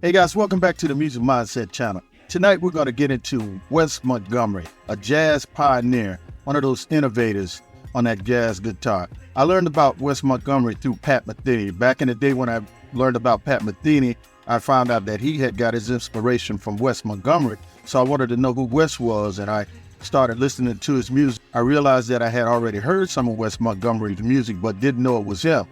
Hey guys, welcome back to the Music Mindset channel. Tonight we're going to get into Wes Montgomery, a jazz pioneer, one of those innovators on that jazz guitar. I learned about Wes Montgomery through Pat Metheny. Back in the day when I learned about Pat Metheny, I found out that he had got his inspiration from Wes Montgomery. So I wanted to know who Wes was, and I started listening to his music. I realized that I had already heard some of Wes Montgomery's music, but didn't know it was him.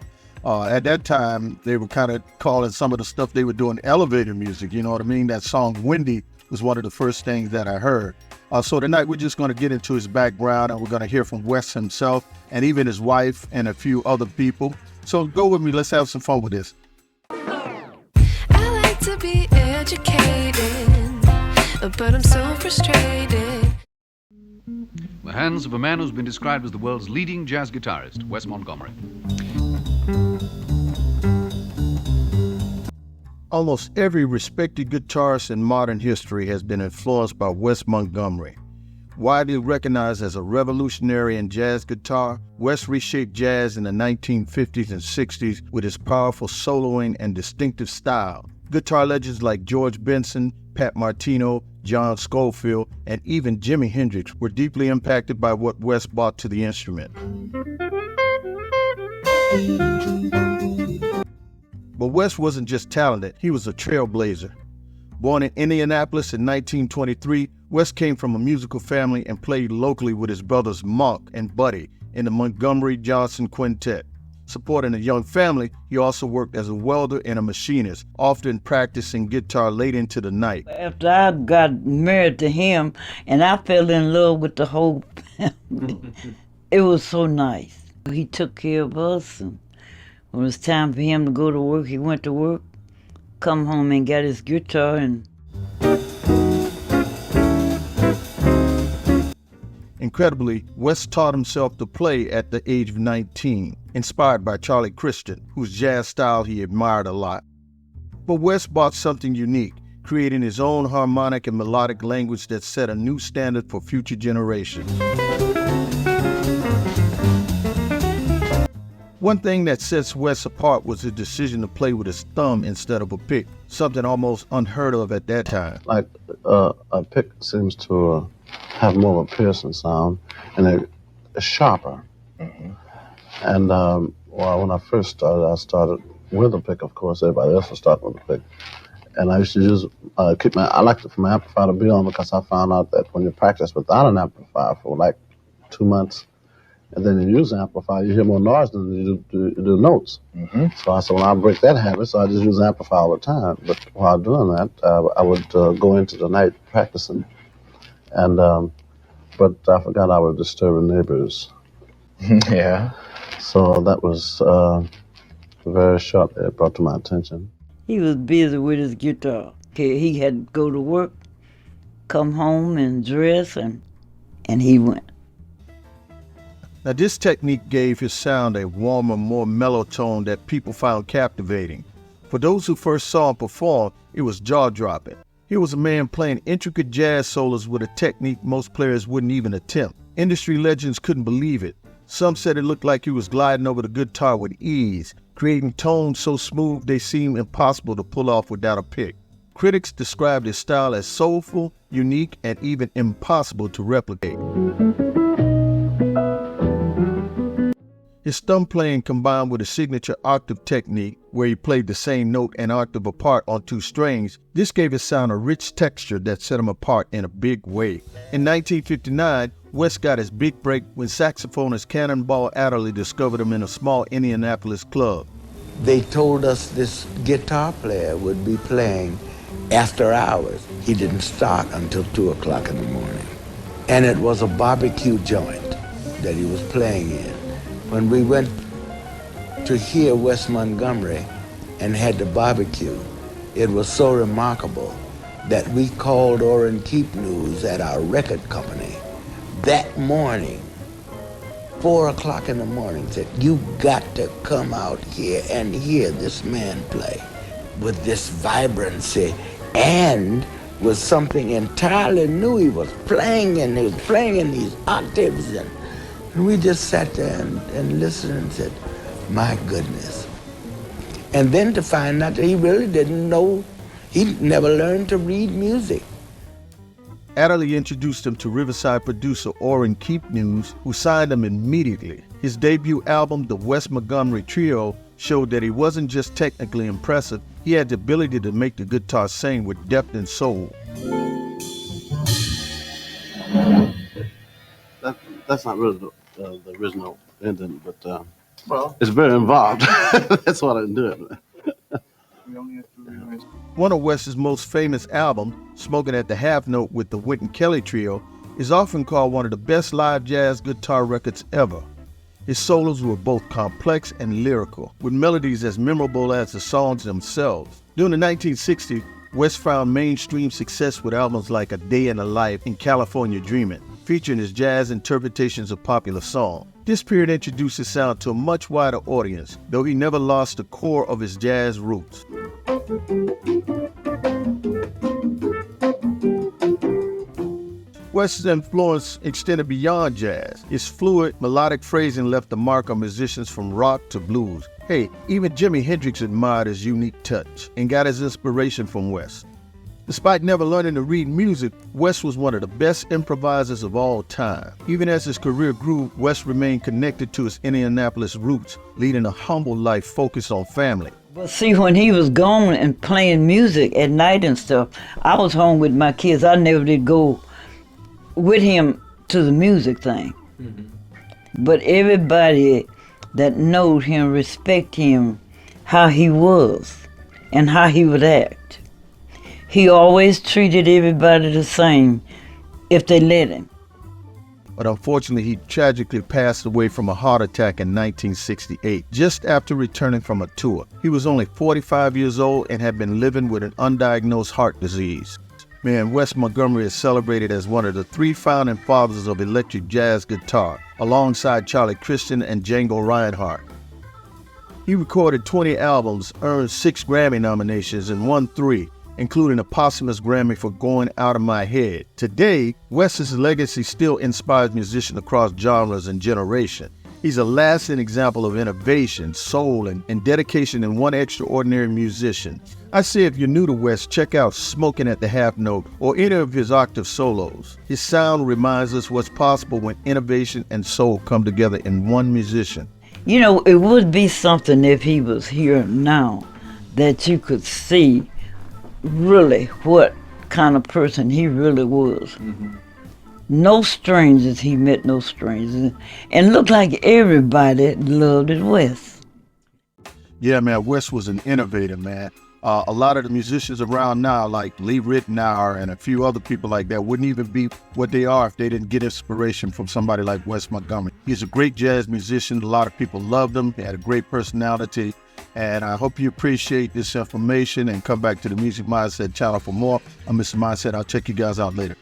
At that time, they were kind of calling some of the stuff they were doing elevator music, you know what I mean? That song, Windy, was one of the first things that I heard. So tonight, we're just going to get into his background, and we're going to hear from Wes himself, and even his wife, and a few other people. So go with me, let's have some fun with this. I like to be educated, but I'm so frustrated. The hands of a man who's been described as the world's leading jazz guitarist, Wes Montgomery. Almost every respected guitarist in modern history has been influenced by Wes Montgomery. Widely recognized as a revolutionary in jazz guitar, Wes reshaped jazz in the 1950s and 60s with his powerful soloing and distinctive style. Guitar legends like George Benson, Pat Martino, John Scofield, and even Jimi Hendrix were deeply impacted by what Wes brought to the instrument. But Wes wasn't just talented, he was a trailblazer. Born in Indianapolis in 1923, Wes came from a musical family and played locally with his brothers Monk and Buddy in the Montgomery Johnson Quintet. Supporting a young family, he also worked as a welder and a machinist, often practicing guitar late into the night. After I got married to him and I fell in love with the whole family, it was so nice. He took care of us, and when it was time for him to go to work, he went to work, come home and got his guitar. And incredibly, Wes taught himself to play at the age of 19, inspired by Charlie Christian, whose jazz style he admired a lot. But Wes brought something unique, creating his own harmonic and melodic language that set a new standard for future generations. One thing that sets Wes apart was his decision to play with his thumb instead of a pick, something almost unheard of at that time. Like a pick seems to have more of a piercing sound, and it's sharper. Mm-hmm. And when I first started, I started with a pick. Of course, everybody else was starting with a pick. And I used to use I liked it for my amplifier to be on, because I found out that when you practice without an amplifier for like 2 months, and then you use the amplifier, you hear more noise than you do notes. Mm-hmm. So I said, well, I'll break that habit, so I just use the amplifier all the time. But while doing that, I would go into the night practicing. And but I forgot I was disturbing neighbors. Yeah. So that was very shortly brought to my attention. he was busy with his guitar. He had to go to work, come home and dress, and he went. Now, this technique gave his sound a warmer, more mellow tone that people found captivating. For those who first saw him perform, it was jaw-dropping. He was a man playing intricate jazz solos with a technique most players wouldn't even attempt. Industry legends couldn't believe it. Some said it looked like he was gliding over the guitar with ease, creating tones so smooth they seemed impossible to pull off without a pick. Critics described his style as soulful, unique, and even impossible to replicate. His thumb playing combined with a signature octave technique, where he played the same note an octave apart on 2 strings, this gave his sound a rich texture that set him apart in a big way. In 1959, Wes got his big break when saxophonist Cannonball Adderley discovered him in a small Indianapolis club. They told us this guitar player would be playing after hours. He didn't start until 2 o'clock in the morning. And it was a barbecue joint that he was playing in. When we went to hear Wes Montgomery and had the barbecue, it was so remarkable that we called Orrin Keep News at our record company that morning, 4 o'clock in the morning, said, "You got to come out here and hear this man play with this vibrancy and with something entirely new. He was playing in these octaves, and we just sat there and listened and said, my goodness." And then to find out that he really didn't know He never learned to read music. Adderley introduced him to Riverside producer Orrin Keep News, who signed him immediately. His debut album, The Wes Montgomery Trio, showed that he wasn't just technically impressive, he had the ability to make the guitar sing with depth and soul. That's not really the original ending, but it's very involved. That's what I do. One of Wes's most famous albums, Smoking at the Half Note with the Wynton Kelly Trio, is often called one of the best live jazz guitar records ever. His solos were both complex and lyrical, with melodies as memorable as the songs themselves. During the 1960s, Wes found mainstream success with albums like A Day in the Life and California Dreamin', featuring his jazz interpretations of popular songs. This period introduced his sound to a much wider audience, though he never lost the core of his jazz roots. Wes's influence extended beyond jazz. His fluid, melodic phrasing left a mark on musicians from rock to blues. Hey, even Jimi Hendrix admired his unique touch and got his inspiration from Wes. Despite never learning to read music, Wes was one of the best improvisers of all time. Even as his career grew, Wes remained connected to his Indianapolis roots, leading a humble life focused on family. But see, when he was gone and playing music at night and stuff, I was home with my kids. I never did go with him to the music thing. But everybody that knowed him respect him, how he was and how he would act. He always treated everybody the same if they let him. But unfortunately, he tragically passed away from a heart attack in 1968, just after returning from a tour. He was only 45 years old and had been living with an undiagnosed heart disease. Man, Wes Montgomery is celebrated as one of the three founding fathers of electric jazz guitar, alongside Charlie Christian and Django Reinhardt. He recorded 20 albums, earned 6 Grammy nominations, and won 3, including a posthumous Grammy for Going Out of My Head. Today, Wes's legacy still inspires musicians across genres and generations. He's a lasting example of innovation, soul, and dedication in one extraordinary musician. I say if you're new to Wes, check out Smoking at the Half Note or any of his octave solos. His sound reminds us what's possible when innovation and soul come together in one musician. You know, it would be something if he was here now that you could see really what kind of person he really was. No strangers, he met no strangers. And looked like everybody loved it, Wes. Yeah, man, Wes was an innovator, man. A lot of the musicians around now, like Lee Ritenour and a few other people like that, wouldn't even be what they are if they didn't get inspiration from somebody like Wes Montgomery. He's a great jazz musician. A lot of people loved him. He had a great personality. And I hope you appreciate this information and come back to the Music Mindset channel for more. I'm Mr. Mindset. I'll check you guys out later.